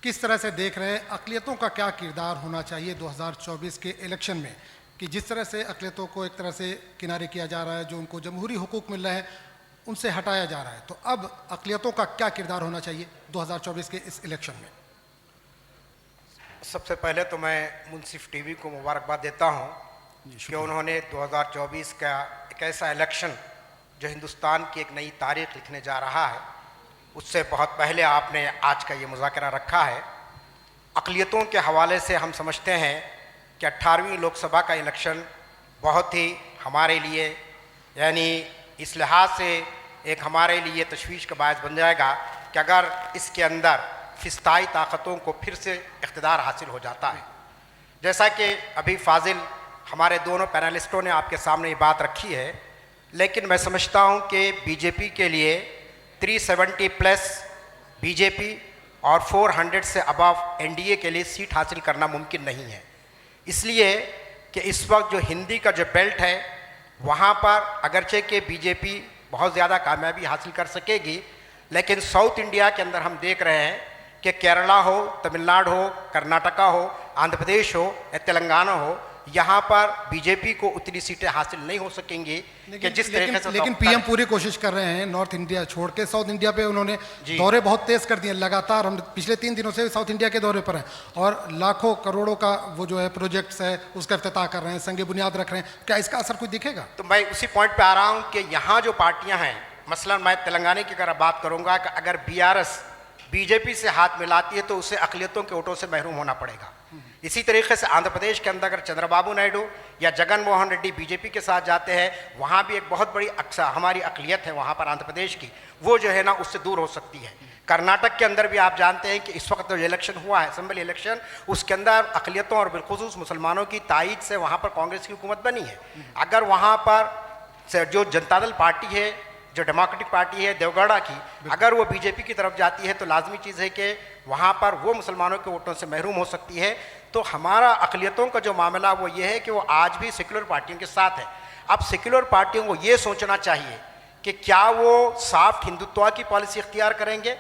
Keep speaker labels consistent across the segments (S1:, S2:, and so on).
S1: किस तरह से देख रहे हैं अक़लियतों का क्या किरदार होना चाहिए 2024 के इलेक्शन में, कि जिस तरह से अक़लियतों को एक तरह से किनारे किया जा रहा है, जो उनको जमहूरी हुकूक मिल रहे हैं उनसे हटाया जा रहा है, तो अब अक़लियतों का क्या किरदार होना चाहिए 2024 के इस इलेक्शन में?
S2: सबसे पहले तो मैं मुंसिफ टीवी को मुबारकबाद देता हूं कि उन्होंने 2024 का एक ऐसा इलेक्शन जो हिंदुस्तान की एक नई तारीख लिखने जा रहा है, उससे बहुत पहले आपने आज का ये मुज़ाकरा रखा है। अक़लियतों के हवाले से हम समझते हैं कि 18वीं लोकसभा का इलेक्शन बहुत ही हमारे लिए, यानी इस लिहाज से एक हमारे लिए तशवीश का बायस बन जाएगा कि अगर इसके अंदर फिस्ताई ताकतों को फिर से इक़्तिदार हासिल हो जाता है। जैसा कि अभी फाजिल हमारे दोनों पैनलिस्टों ने आपके सामने ये बात रखी है, लेकिन मैं समझता हूँ कि बीजेपी के लिए 370 प्लस बीजेपी और 400 से अबव एनडीए के लिए सीट हासिल करना मुमकिन नहीं है, इसलिए कि इस वक्त जो हिंदी का जो बेल्ट है वहाँ पर अगरचे के बीजेपी बहुत ज़्यादा कामयाबी हासिल कर सकेगी, लेकिन साउथ इंडिया के अंदर हम देख रहे हैं कि केरला हो, तमिलनाडु हो, कर्नाटका हो, आंध्र प्रदेश हो या तेलंगाना हो, यहाँ पर बीजेपी को उतनी सीटें हासिल नहीं हो सकेंगी कि जिस तरीके से।
S1: लेकिन पीएम पूरी कोशिश कर रहे हैं नॉर्थ इंडिया छोड़ के साउथ इंडिया पे उन्होंने दौरे बहुत तेज कर दिए लगातार। हम पिछले 3 दिनों से साउथ इंडिया के दौरे पर हैं और लाखों करोड़ों का वो जो है प्रोजेक्ट्स है उसका इफ्तिताह कर रहे हैं, संगे बुनियाद रख रहे हैं। क्या इसका असर कुछ दिखेगा?
S2: तो मैं उसी पॉइंट पे आ रहा हूँ कि यहाँ जो पार्टियाँ हैं, मसलन मैं तेलंगाना की अगर बात करूँगा कि अगर बीआरएस बीजेपी से हाथ मिलाती है तो उसे अक़लियतों के वोटों से महरूम होना पड़ेगा। इसी तरीके से आंध्र प्रदेश के अंदर अगर चंद्रबाबू नायडू या जगन मोहन रेड्डी बीजेपी के साथ जाते हैं, वहाँ भी एक बहुत बड़ी हमारी अक़लियत है वहाँ पर आंध्र प्रदेश की, वो जो है ना उससे दूर हो सकती है। कर्नाटक के अंदर भी आप जानते हैं कि इस वक्त जो इलेक्शन हुआ है असेंबली इलेक्शन, उसके अंदर अक़लियतों और बिलखुसूस मुसलमानों की तायीद से वहाँ पर कांग्रेस की हुकूमत बनी है। अगर वहाँ पर जो जनता दल पार्टी है, जो डेमोक्रेटिक पार्टी है देवगढ़ा की, अगर वो बीजेपी की तरफ जाती है तो लाजमी चीज़ है कि वहाँ पर वो मुसलमानों के वोटों से महरूम हो सकती है। तो हमारा अक़लियतों का जो मामला वो ये है कि वो आज भी सेक्युलर पार्टियों के साथ है। अब सेक्युलर पार्टियों को ये सोचना चाहिए कि क्या वो सॉफ्ट हिंदुत्व की पॉलिसी इख्तियार करेंगे,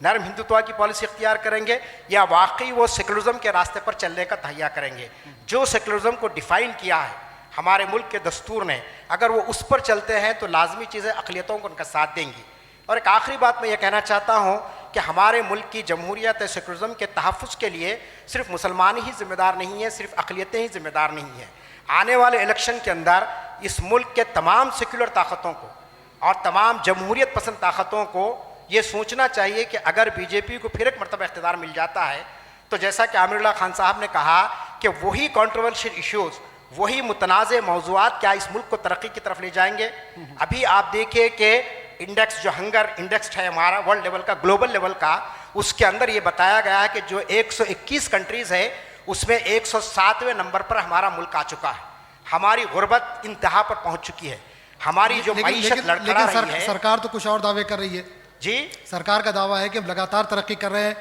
S2: नरम हिंदुत्व की पॉलिसी इख्तियार करेंगे, या वाकई वो सेक्युलरिज्म के रास्ते पर चलने का तहैया करेंगे। जो सेक्युलरिज्म को डिफ़ाइन किया है हमारे मुल्क के दस्तूर ने, अगर वो उस पर चलते हैं तो लाजमी चीज़ें अक़लियतों को उनका साथ देंगी। और एक आखिरी बात मैं ये कहना चाहता हूँ कि हमारे मुल्क की जमहूरियत सेक्युलरिज्म के तहफ़्फ़ुज़ के लिए सिर्फ मुसलमान ही ज़िम्मेदार नहीं है, सिर्फ अक़लियतें ही ज़िम्मेदार नहीं हैं। आने वाले इलेक्शन के अंदर इस मुल्क के तमाम सेक्युलर ताकतों को और तमाम जमहूरियत पसंद ताकतों को ये सोचना चाहिए कि अगर बीजेपी को फिर एक मरतबा इख्तिदार मिल जाता है तो जैसा कि आमिरुल्लाह खान साहब ने कहा कि वही कॉन्ट्रोवर्शियल इश्यूज़, वही मुतनाज़ मौज़ूआत क्या इस मुल्क को तरक्की की तरफ ले जाएंगे? अभी आप देखिए कि इंडेक्स जो हंगर इंडेक्स है हमारा वर्ल्ड लेवल का, ग्लोबल लेवल का, उसके अंदर ये बताया गया है कि जो 121 कंट्रीज़ है उसमें 107वें नंबर पर हमारा मुल्क आ चुका है। हमारी गुर्बत इंतहा पर पहुंच चुकी है, हमारी जो मईशत लड़खड़ा रही है।
S1: सरकार तो कुछ और दावे कर रही है
S2: जी।
S1: सरकार का दावा है कि हम लगातार तरक्की कर रहे हैं।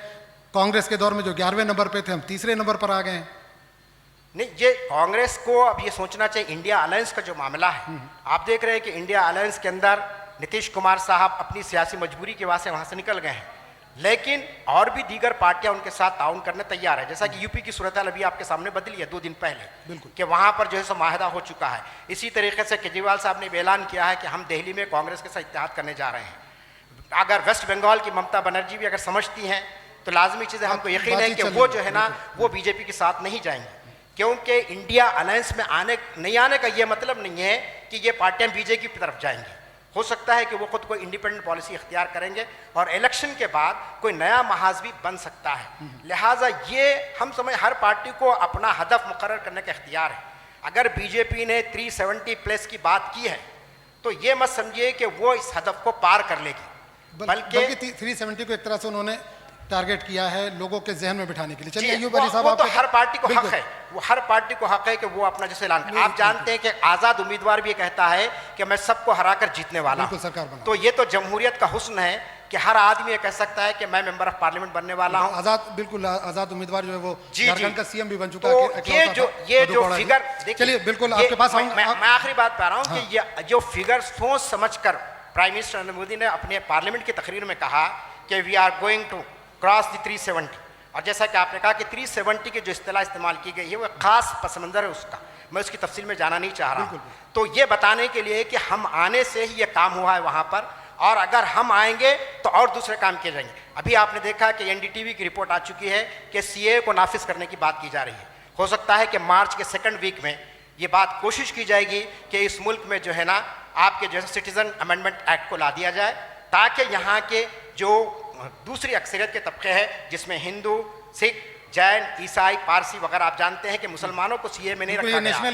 S1: कांग्रेस के दौर में जो 11वें नंबर पे थे हम 3रे नंबर पर आ गए हैं।
S2: नहीं, ये कांग्रेस को अब ये सोचना चाहिए। इंडिया अलायंस का जो मामला है, आप देख रहे हैं कि इंडिया अलायंस के अंदर नीतीश कुमार साहब अपनी सियासी मजबूरी की वजह से वहाँ से निकल गए हैं, लेकिन और भी दीगर पार्टियां उनके साथ ताउन करने तैयार है। जैसा कि यूपी की सूरत अभी आपके सामने बदली है 2 दिन पहले कि वहाँ पर जो है सो माहिदा हो चुका है। इसी तरीके से केजरीवाल साहब ने भी ऐलान किया है कि हम दिल्ली में कांग्रेस के साथ इत्तेहाद करने जा रहे हैं। अगर वेस्ट बंगाल की ममता बनर्जी भी अगर समझती हैं तो लाजमी चीज़ है, हमको यकीन है कि वो जो है ना वो बीजेपी के साथ नहीं जाएंगे, क्योंकि इंडिया अलायंस में नहीं आने का ये मतलब नहीं है कि ये पार्टियां बीजेपी की तरफ जाएंगी। हो सकता है कि वो खुद कोई इंडिपेंडेंट पॉलिसी इख्तियार करेंगे और इलेक्शन के बाद कोई नया महाज भी बन सकता है। लिहाजा ये हम समझ हर पार्टी को अपना हदफ मुकर्रर करने का इख्तियार है। अगर बीजेपी ने 370 प्लस की बात की है तो ये मत समझिए कि वो इस हदफ को पार कर लेगी, बल्कि
S1: 370 को एक तरह से उन्होंने टारगेट किया है लोगों के जहन में बिठाने के लिए। चलिए अय्यूब
S2: वो,
S1: अली साहब,
S2: वो तो हर पार्टी को हक है, वो हर पार्टी को हक है कि वो अपना जैसे ऐलान। आप जानते हैं कि आज़ाद उम्मीदवार भी कहता है कि मैं सबको हराकर जीतने वाला हूं।
S1: सरकार बना
S2: तो ये तो जमहूरियत का हुस्न है कि हर आदमी ये कह सकता है कि मैं मेंबर ऑफ पार्लियामेंट बनने वाला हूं।
S1: आज़ाद, बिल्कुल आज़ाद उम्मीदवार जो है वो झारखंड का सीएम भी बन चुका
S2: है। ये जो फिगर,
S1: चलिए बिल्कुल आपके पास
S2: मैं आखिरी बात पे आ रहा हूँ कि ये जो फिगर सोच समझ कर प्राइम मिनिस्टर नरेंद्र मोदी ने अपने पार्लियामेंट की तकरीर में कहा कि we are going to cross the 370। और जैसा कि आपने कहा कि 370 की जो इस्तेलाह इस्तेमाल की गई है वो एक खास पस मंज़र है उसका, मैं उसकी तफसील में जाना नहीं चाह रहा। तो ये बताने के लिए कि हम आने से ही ये काम हुआ है वहाँ पर, और अगर हम आएंगे तो और दूसरे काम किए जाएंगे। अभी आपने देखा कि एनडीटीवी की रिपोर्ट आ चुकी है कि सीए को नाफिज करने की बात की जा रही है। हो सकता है कि मार्च के सेकंड वीक में ये बात कोशिश की जाएगी कि इस मुल्क में जो है ना आपके जो है सिटीजन अमेंडमेंट एक्ट को ला दिया जाए, ताकि यहाँ के जो दूसरी अक्सरियत के तबके हैं जिसमें हिंदू, सिख, जैन, ईसाई, पारसी वगैरह, आप जानते हैं कि मुसलमानों को सीए में नहीं रखा गया।